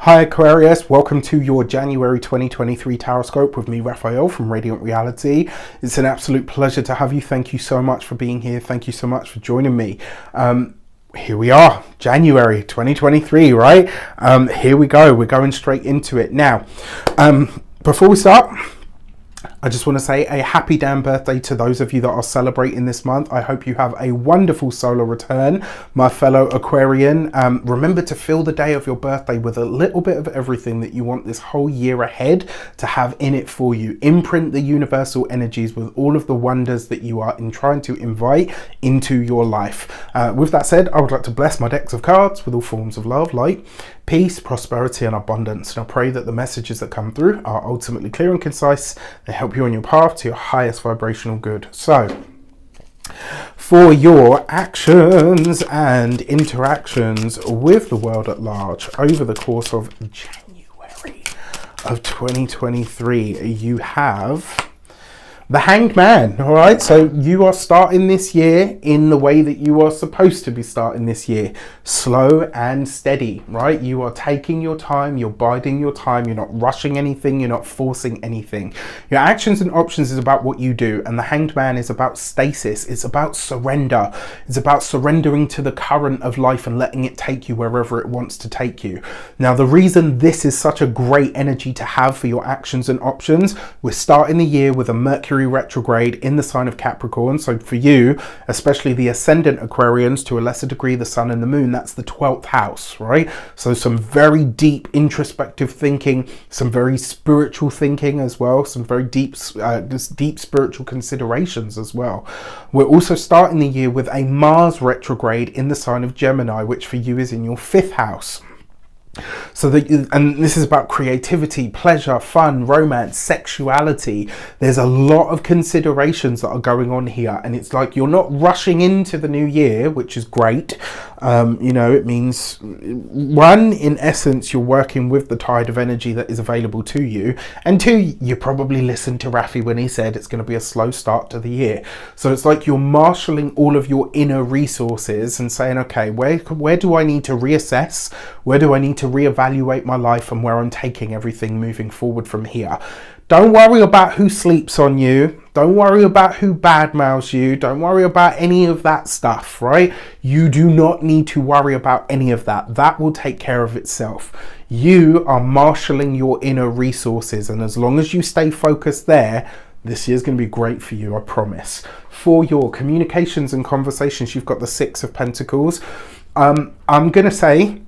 Hi Aquarius, welcome to your January 2023 Taroscope with me, Raphael from Reydiant Reality. It's an absolute pleasure to have you. Thank you so much for being here. Thank you so much for joining me. Here we are, January 2023, right? Here we go. We're going straight into it. Now, before we start, I just want to say a happy damn birthday to those of you that are celebrating this month. I hope you have a wonderful solar return, my fellow Aquarian. Remember to fill the day of your birthday with a little bit of everything that you want this whole year ahead to have in it for you. Imprint the universal energies with all of the wonders that you are trying to invite into your life. With that said, I would like to bless my decks of cards with all forms of love, light, peace, prosperity and abundance. And I pray that the messages that come through are ultimately clear and concise. They help you on your path to your highest vibrational good. So, for your actions and interactions with the world at large over the course of January of 2023, you have the Hanged Man. All right, so you are starting this year in the way that you are supposed to be starting this year, slow and steady, right? You are taking your time, you're biding your time, you're not rushing anything, you're not forcing anything. Your actions and options is about what you do, and the Hanged Man is about stasis. It's about surrender. It's about surrendering to the current of life and letting it take you wherever it wants to take you. Now, the reason this is such a great energy to have for your actions and options, we're starting the year with a Mercury retrograde in the sign of Capricorn. So for you, especially the ascendant Aquarians, to a lesser degree the sun and the moon, that's the 12th house, right? So some very deep introspective thinking, some very spiritual thinking as well, some very deep spiritual considerations as well. We're also starting the year with a Mars retrograde in the sign of Gemini, which for you is in your 5th house. So and this is about creativity, pleasure, fun, romance, sexuality. There's a lot of considerations that are going on here, and it's like you're not rushing into the new year, which is great. It means, one, in essence, you're working with the tide of energy that is available to you, and two, you probably listened to Rafi when he said it's going to be a slow start to the year. So it's like you're marshalling all of your inner resources and saying, okay, where do I need to reassess? Where do I need to reevaluate my life and where I'm taking everything moving forward from here? Don't worry about who sleeps on you. Don't worry about who badmouths you. Don't worry about any of that stuff, right? You do not need to worry about any of that. That will take care of itself. You are marshalling your inner resources, and as long as you stay focused there, this year's going to be great for you, I promise. For your communications and conversations, you've got the 6 of Pentacles. I'm going to say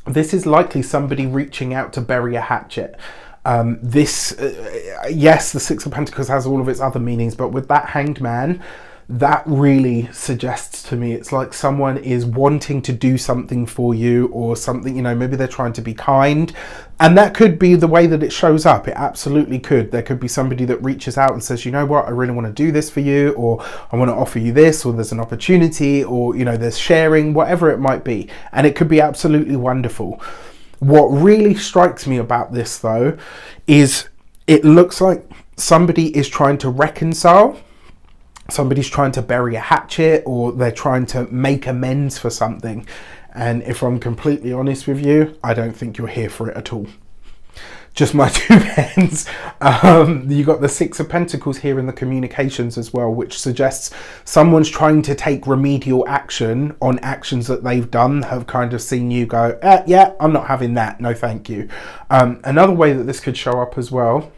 this is likely somebody reaching out to bury a hatchet. Yes, the 6 of Pentacles has all of its other meanings, but with that Hanged Man, that really suggests to me it's like someone is wanting to do something for you or something, maybe they're trying to be kind. And that could be the way that it shows up. It absolutely could. There could be somebody that reaches out and says, you know what, I really want to do this for you, or I want to offer you this, or there's an opportunity, or, there's sharing, whatever it might be. And it could be absolutely wonderful. What really strikes me about this, though, is it looks like somebody is trying to reconcile. Somebody's trying to bury a hatchet, or they're trying to make amends for something. And if I'm completely honest with you, I don't think you're here for it at all. Just my 2 pence. You got the 6 of Pentacles here in the communications as well, which suggests someone's trying to take remedial action on actions that they've done, have kind of seen you go, yeah, I'm not having that, no thank you. Another way that this could show up as well,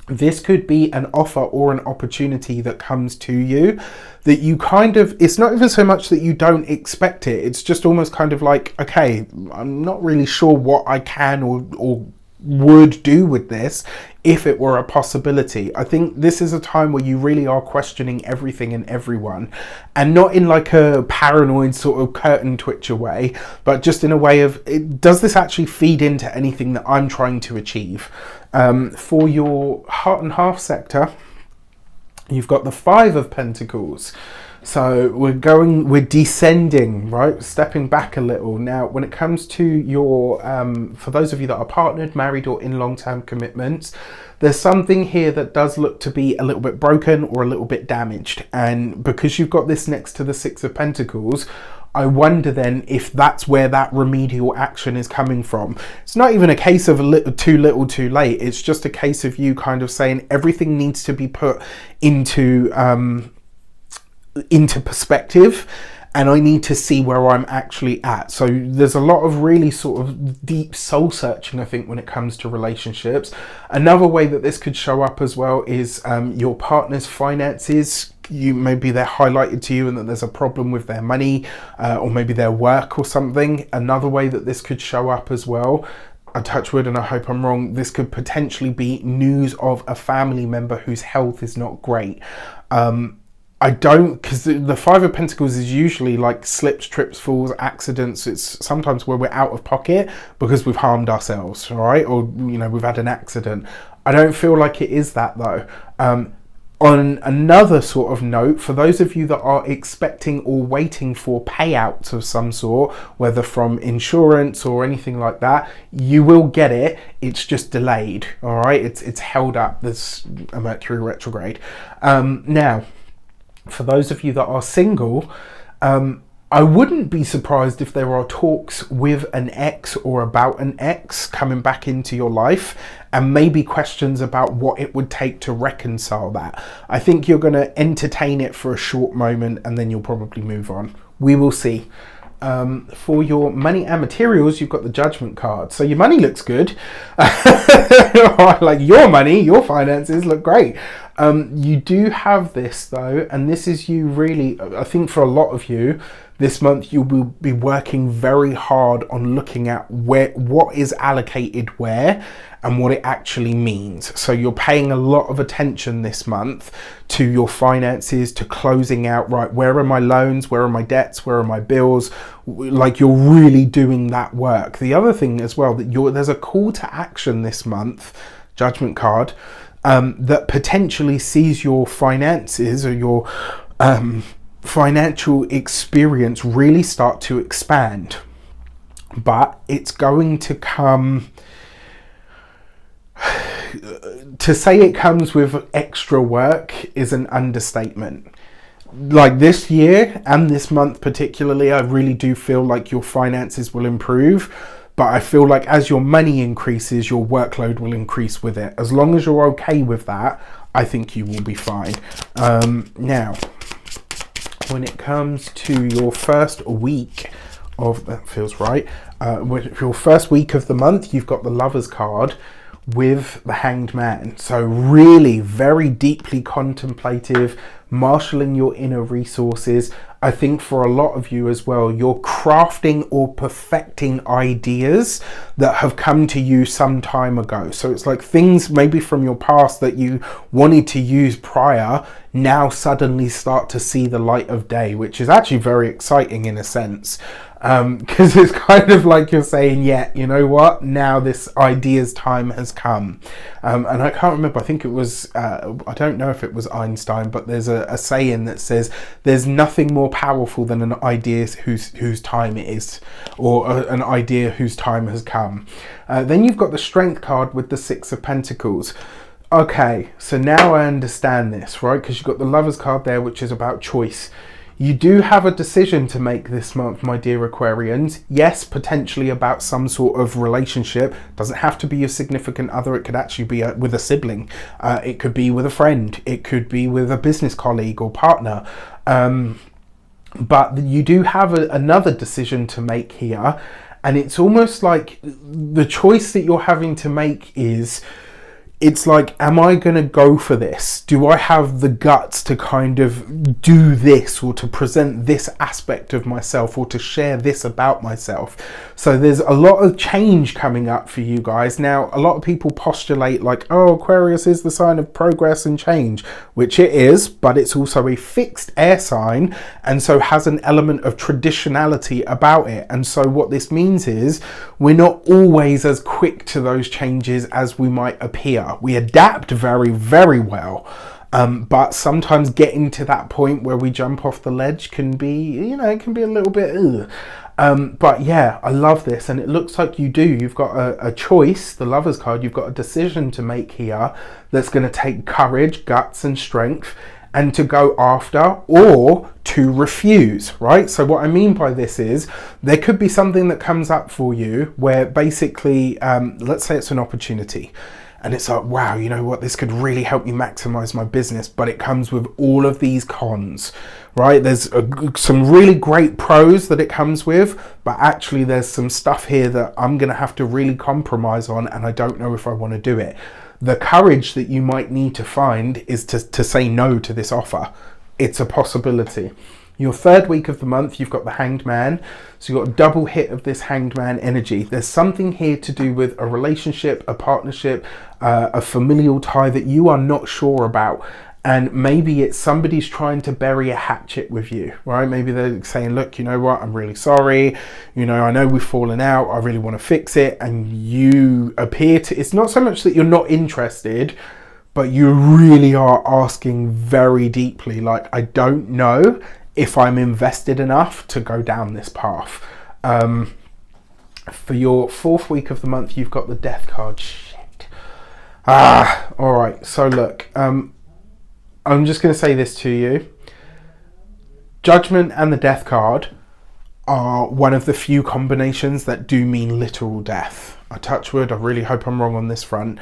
this could be an offer or an opportunity that comes to you that you it's not even so much that you don't expect it, it's just almost kind of like, okay, I'm not really sure what I can or would do with this if it were a possibility. I think this is a time where you really are questioning everything and everyone, and not in like a paranoid sort of curtain twitcher way, but just in a way of, does this actually feed into anything that I'm trying to achieve? For your heart and half sector, you've got the 5 of Pentacles. So we're descending, right? Stepping back a little. Now, when it comes to your, for those of you that are partnered, married, or in long-term commitments, there's something here that does look to be a little bit broken or a little bit damaged. And because you've got this next to the 6 of Pentacles, I wonder then if that's where that remedial action is coming from. It's not even a case of too little too late. It's just a case of you kind of saying everything needs to be put into perspective, and I need to see where I'm actually at. So there's a lot of really sort of deep soul searching, I think, when it comes to relationships. Another way that this could show up as well is your partner's finances. Maybe they're highlighted to you and that there's a problem with their money, or maybe their work or something. Another way that this could show up as well, I touch wood and I hope I'm wrong, this could potentially be news of a family member whose health is not great. Because the Five of Pentacles is usually like slips, trips, falls, accidents. It's sometimes where we're out of pocket because we've harmed ourselves, all right? Or, we've had an accident. I don't feel like it is that though. On another sort of note, for those of you that are expecting or waiting for payouts of some sort, whether from insurance or anything like that, you will get it. It's just delayed, all right? It's held up. There's a Mercury retrograde. Now, for those of you that are single, I wouldn't be surprised if there are talks with an ex or about an ex coming back into your life, and maybe questions about what it would take to reconcile that. I think you're going to entertain it for a short moment and then you'll probably move on. We will see. For your money and materials, you've got the Judgment card. So your money looks good. Like your money, your finances look great. You do have this though, and this is you really, I think for a lot of you, this month you will be working very hard on looking at what is allocated where and what it actually means. So you're paying a lot of attention this month to your finances, to closing out, right, where are my loans, where are my debts, where are my bills? Like you're really doing that work. The other thing as well, that there's a call to action this month, Judgment card, that potentially sees your finances or your financial experience really start to expand. But it's going to come, to say it comes with extra work is an understatement. Like this year and this month particularly, I really do feel like your finances will improve. But I feel like as your money increases, your workload will increase with it. As long as you're okay with that, I think you will be fine. Now, when it comes to your first week of, that feels right, your first week of the month, you've got the Lovers card with the Hanged Man. So really very deeply contemplative, marshalling your inner resources. I think for a lot of you as well, you're crafting or perfecting ideas that have come to you some time ago. So it's like things maybe from your past that you wanted to use prior now suddenly start to see the light of day, which is actually very exciting in a sense. Because it's kind of like you're saying, yeah, you know what, now this idea's time has come. And I can't remember, I think it was, I don't know if it was Einstein, but there's a saying that says there's nothing more powerful than an idea whose time it is, or an idea whose time has come. Then you've got the Strength card with the Six of Pentacles. Okay, so now I understand this, right? Because you've got the Lovers card there, which is about choice. You do have a decision to make this month, my dear Aquarians. Yes, potentially about some sort of relationship. Doesn't have to be your significant other. It could actually be with a sibling. It could be with a friend. It could be with a business colleague or partner. But you do have another decision to make here. And it's almost like the choice that you're having to make is, it's like, am I going to go for this? Do I have the guts to kind of do this, or to present this aspect of myself, or to share this about myself? So there's a lot of change coming up for you guys. Now, a lot of people postulate like, oh, Aquarius is the sign of progress and change, which it is, but it's also a fixed air sign, and so has an element of traditionality about it. And so what this means is we're not always as quick to those changes as we might appear. We adapt very, very well. But sometimes getting to that point where we jump off the ledge can be, you know, it can be a little bit, but yeah, I love this. And it looks like you do. You've got a choice, the Lovers card. You've got a decision to make here that's going to take courage, guts and strength. and to go after, or to refuse, right? So what I mean by this is there could be something that comes up for you where basically, let's say it's an opportunity. And it's like, wow, you know what, this could really help me maximize my business, but it comes with all of these cons, right? There's some really great pros that it comes with, but actually there's some stuff here that I'm going to have to really compromise on, and I don't know if I want to do it. The courage that you might need to find is to say no to this offer. It's a possibility. Your third week of the month, you've got the Hanged Man. So you've got a double hit of this Hanged Man energy. There's something here to do with a relationship, a partnership, a familial tie that you are not sure about. And maybe it's somebody's trying to bury a hatchet with you, right? Maybe they're saying, look, you know what, I'm really sorry. You know, I know we've fallen out. I really want to fix it. And you appear to, it's not so much that you're not interested, but you really are asking very deeply, like, I don't know if I'm invested enough to go down this path. For your fourth week of the month, you've got the Death card. Shit. All right. So look, I'm just going to say this to you. Judgment and the Death card are one of the few combinations that do mean literal death. I touch wood. I really hope I'm wrong on this front.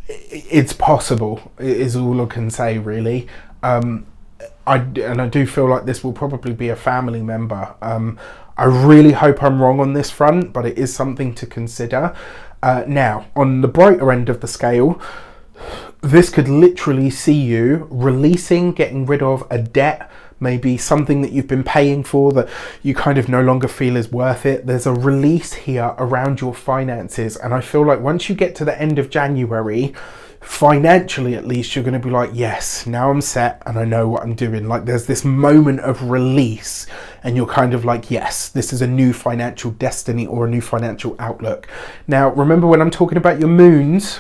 It's possible, is all I can say, really. I do feel like this will probably be a family member. I really hope I'm wrong on this front, but it is something to consider. Now, on the brighter end of the scale, this could literally see you releasing, getting rid of a debt, maybe something that you've been paying for that you kind of no longer feel is worth it. There's a release here around your finances, and I feel like once you get to the end of January, financially at least, you're going to be like, yes, now I'm set and I know what I'm doing. Like, there's this moment of release and you're kind of like, yes, this is a new financial destiny or a new financial outlook. Now, remember, when I'm talking about your moons,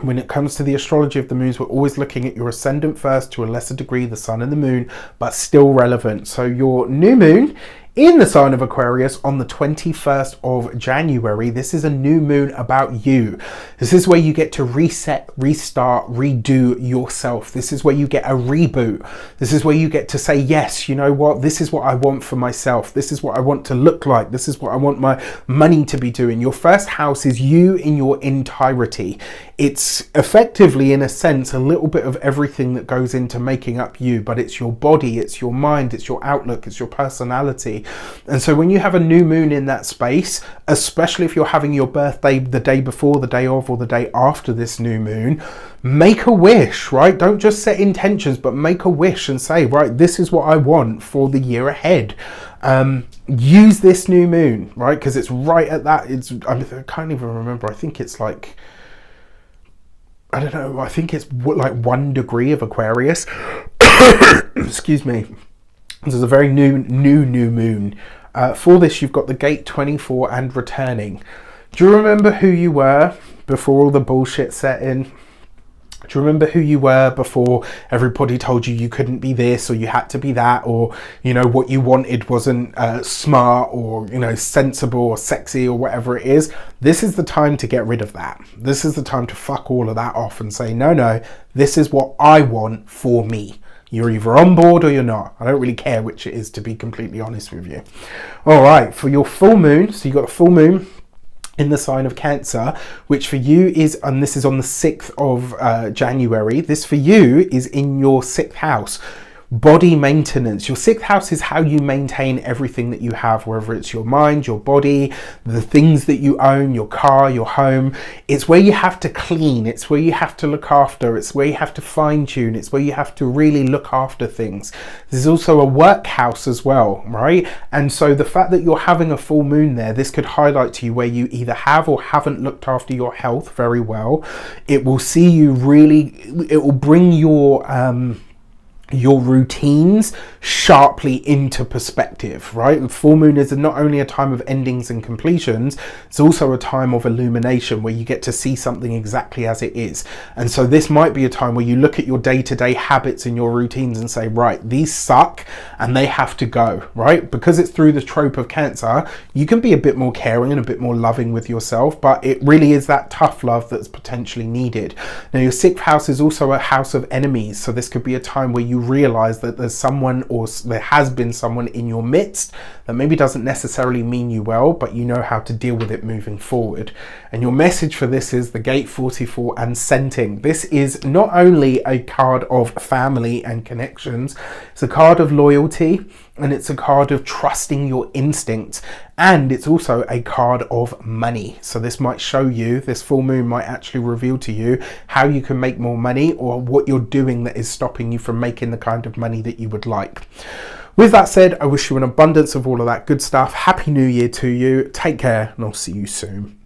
when it comes to the astrology of the moons, we're always looking at your ascendant first, to a lesser degree the sun and the moon, but still relevant. So your new moon in the sign of Aquarius on the 21st of January, this is a new moon about you. This is where you get to reset, restart, redo yourself. This is where you get a reboot. This is where you get to say, yes, you know what, this is what I want for myself. This is what I want to look like. This is what I want my money to be doing. Your first house is you in your entirety. It's effectively, in a sense, a little bit of everything that goes into making up you, but it's your body, it's your mind, it's your outlook, it's your personality. And so when you have a new moon in that space, especially if you're having your birthday the day before, the day of, or the day after this new moon, make a wish, right? Don't just set intentions, but make a wish and say, right, this is what I want for the year ahead. Use this new moon, right? Because it's right at that. I can't even remember. I think it's like, I don't know, I think it's like 1 degree of Aquarius. Excuse me. This is a very new moon. For this, you've got the gate 24 and returning. Do you remember who you were before all the bullshit set in? Do you remember who you were before everybody told you you couldn't be this, or you had to be that, or, you know, what you wanted wasn't smart, or, you know, sensible or sexy, or whatever it is? This is the time to get rid of that. This is the time to fuck all of that off and say, no, this is what I want for me. You're either on board or you're not. I don't really care which it is, to be completely honest with you. All right, for your full moon, so you've got a full moon in the sign of Cancer, which for you is, and this is on the 6th of January, this for you is in your 6th house. Body maintenance. Your 6th house is how you maintain everything that you have, whether it's your mind, your body, the things that you own, your car, your home. It's where you have to clean. It's where you have to look after. It's where you have to fine tune. It's where you have to really look after things. This is also a work house as well, right? And so the fact that you're having a full moon there, this could highlight to you where you either have or haven't looked after your health very well. It will see you really, it will bring your your routines sharply into perspective, right? And full moon is not only a time of endings and completions, it's also a time of illumination where you get to see something exactly as it is. And so this might be a time where you look at your day-to-day habits and your routines and say, right, these suck and they have to go, right? Because it's through the trope of Cancer, you can be a bit more caring and a bit more loving with yourself, but it really is that tough love that's potentially needed. Now, your 6th house is also a house of enemies, so this could be a time where you realize that there's someone, or there has been someone in your midst that maybe doesn't necessarily mean you well, but you know how to deal with it moving forward. And your message for this is the Gate 44 and Scenting. This is not only a card of family and connections, it's a card of loyalty, and it's a card of trusting your instincts, and it's also a card of money. So this might show you, this full moon might actually reveal to you how you can make more money, or what you're doing that is stopping you from making the kind of money that you would like. With that said, I wish you an abundance of all of that good stuff. Happy New Year to you. Take care, and I'll see you soon.